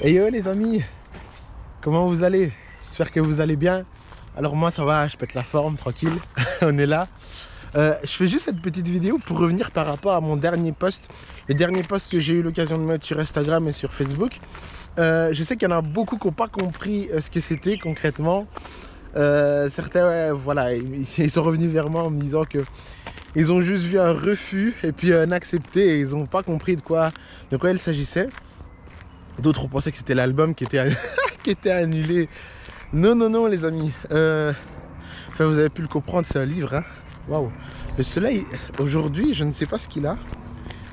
Et yo les amis, comment vous allez? J'espère que vous allez bien. Alors moi ça va, je pète la forme, tranquille, on est là. Je fais juste cette petite vidéo pour revenir par rapport à mon dernier post. Le dernier post que j'ai eu l'occasion de mettre sur Instagram et sur Facebook. Je sais qu'il y en a beaucoup qui n'ont pas compris ce que c'était concrètement. Certains, ouais, voilà, ils sont revenus vers moi en me disant que ils ont juste vu un refus et puis un accepté et ils n'ont pas compris de quoi il s'agissait. D'autres ont pensé que c'était l'album qui était, qui était annulé. Non, non, non, les amis. Enfin, vous avez pu le comprendre, c'est un livre. Hein. Waouh. Le soleil, aujourd'hui, je ne sais pas ce qu'il a.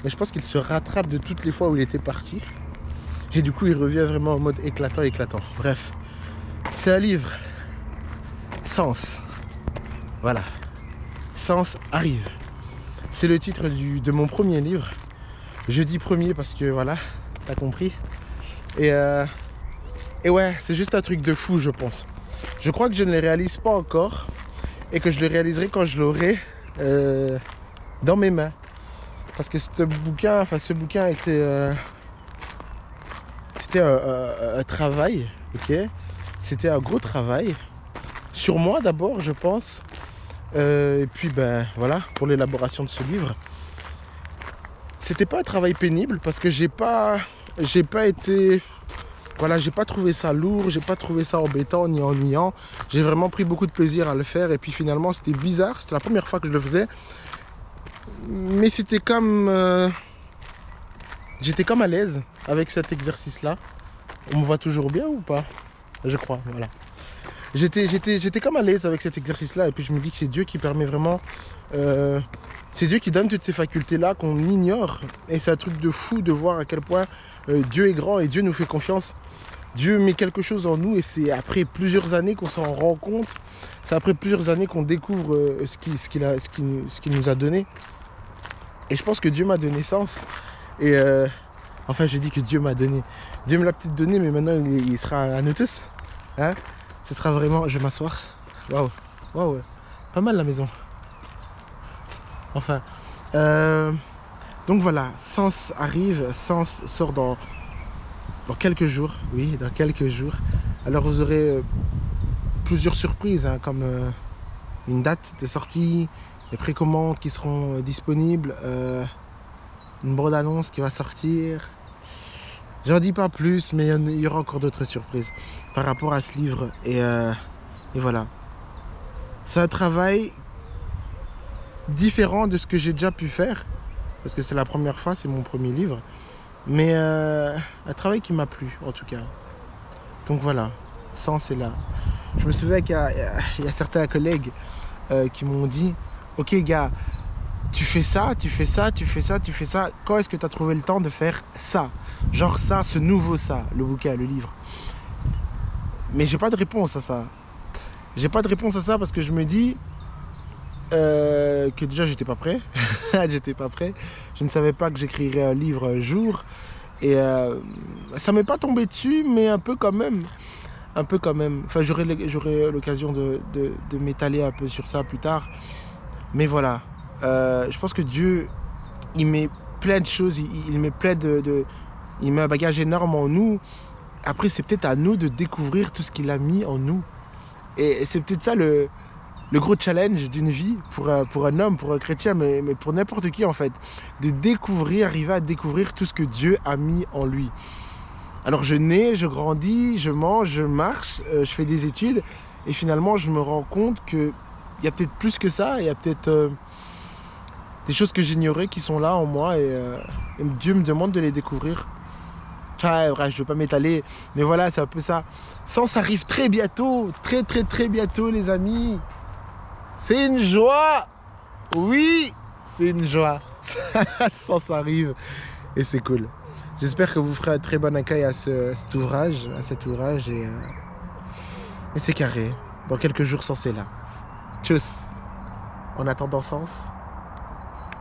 Mais je pense qu'il se rattrape de toutes les fois où il était parti. Et du coup, il revient vraiment en mode éclatant, éclatant. Bref, c'est un livre. Sens. Voilà. Sens arrive. C'est le titre de mon premier livre. Je dis premier parce que voilà, t'as compris. Et ouais, c'est juste un truc de fou, je pense. Je crois que je ne le réalise pas encore et que je le réaliserai quand je l'aurai dans mes mains. Parce que ce bouquin était c'était un travail, ok. C'était un gros travail sur moi d'abord, je pense. Et puis ben voilà, pour l'élaboration de ce livre. C'était pas un travail pénible parce que j'ai pas été, voilà, j'ai pas trouvé ça lourd, j'ai pas trouvé ça embêtant ni ennuyant. J'ai vraiment pris beaucoup de plaisir à le faire et puis finalement c'était bizarre, c'était la première fois que je le faisais. Mais c'était comme, j'étais comme à l'aise avec cet exercice-là. On me voit toujours bien ou pas? Je crois, voilà. J'étais comme à l'aise avec cet exercice-là et puis je me dis que c'est Dieu qui permet vraiment... c'est Dieu qui donne toutes ces facultés-là qu'on ignore. Et c'est un truc de fou de voir à quel point Dieu est grand et Dieu nous fait confiance. Dieu met quelque chose en nous et c'est après plusieurs années qu'on s'en rend compte. C'est après plusieurs années qu'on découvre ce qu'il nous a donné. Et je pense que Dieu m'a donné sens. Et enfin, je dis que Dieu m'a donné. Dieu me l'a peut-être donné, mais maintenant il sera à nous tous. Hein? Ce sera vraiment... Je vais m'asseoir. Waouh. Waouh. Pas mal la maison. Enfin. Donc voilà. Sens arrive. Sens sort dans quelques jours. Oui, dans quelques jours. Alors vous aurez plusieurs surprises, hein, comme une date de sortie, les précommandes qui seront disponibles, une bande-annonce qui va sortir. J'en dis pas plus, mais il y aura encore d'autres surprises par rapport à ce livre. Et voilà. C'est un travail différent de ce que j'ai déjà pu faire. Parce que c'est la première fois, c'est mon premier livre. Mais un travail qui m'a plu, en tout cas. Donc voilà, Sens est là. Je me souviens qu'il y a certains collègues qui m'ont dit « Ok gars, tu fais ça, tu fais ça, tu fais ça, tu fais ça. Quand est-ce que tu as trouvé le temps de faire ça? Genre ça, ce nouveau ça, le bouquin, le livre. » Mais j'ai pas de réponse à ça. J'ai pas de réponse à ça parce que je me dis que déjà j'étais pas prêt. J'étais pas prêt. Je ne savais pas que j'écrirais un livre un jour. Et ça m'est pas tombé dessus, mais un peu quand même. Un peu quand même. Enfin, j'aurai l'occasion de m'étaler un peu sur ça plus tard. Mais voilà. Je pense que Dieu, il met plein de choses, il met plein il met un bagage énorme en nous. Après, c'est peut-être à nous de découvrir tout ce qu'il a mis en nous. Et c'est peut-être ça le gros challenge d'une vie pour un homme, pour un chrétien, mais pour n'importe qui en fait. De découvrir, arriver à découvrir tout ce que Dieu a mis en lui. Alors je nais, je grandis, je mange, je marche, je fais des études. Et finalement, je me rends compte qu'il y a peut-être plus que ça. Il y a peut-être... des choses que j'ignorais qui sont là en moi et Dieu me demande de les découvrir. Bref, je ne veux pas m'étaler, mais voilà, c'est un peu ça. Sens arrive très bientôt, très très très bientôt les amis. C'est une joie. Oui, c'est une joie. Sens arrive et c'est cool. J'espère que vous ferez un très bon accueil à cet ouvrage et c'est carré. Dans quelques jours, Sens est là. Tchuss. En attendant Sens.